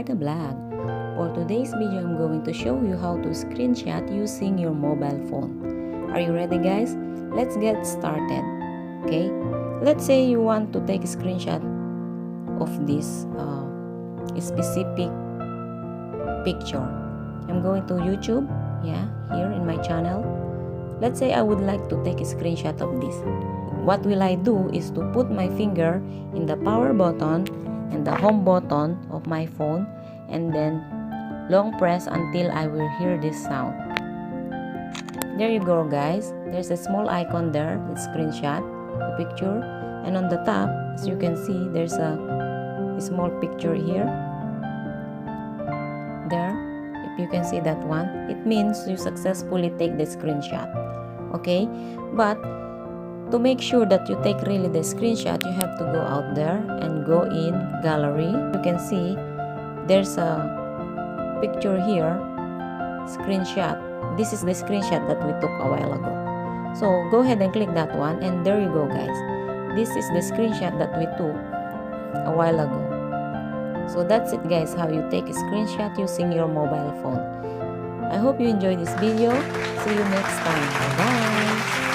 like a vlog. For today's video, I'm going to show you how to screenshot using your mobile phone. Are you ready, guys? Let's get started. Okay, let's say you want to take a screenshot of this specific picture. I'm going to YouTube, here in my channel. Let's say I would like to take a screenshot of this. What will I do is to put my finger in the power button and the home button of my phone, and then long press until I will hear this sound. There you go, guys. There's a small icon there, it's screenshot the picture, and on the top, as you can see, there's a small picture here. There, if you can see that one, it means you successfully take the screenshot. Okay, but to make sure that you take really the screenshot, you have to go out there and go in gallery. You can see there's a picture here, screenshot. This is the screenshot that we took a while ago. So go ahead and click that one, and there you go, guys. This is the screenshot that we took a while ago. So that's it, guys, how you take a screenshot using your mobile phone. I hope you enjoyed this video. See you next time. Bye-bye.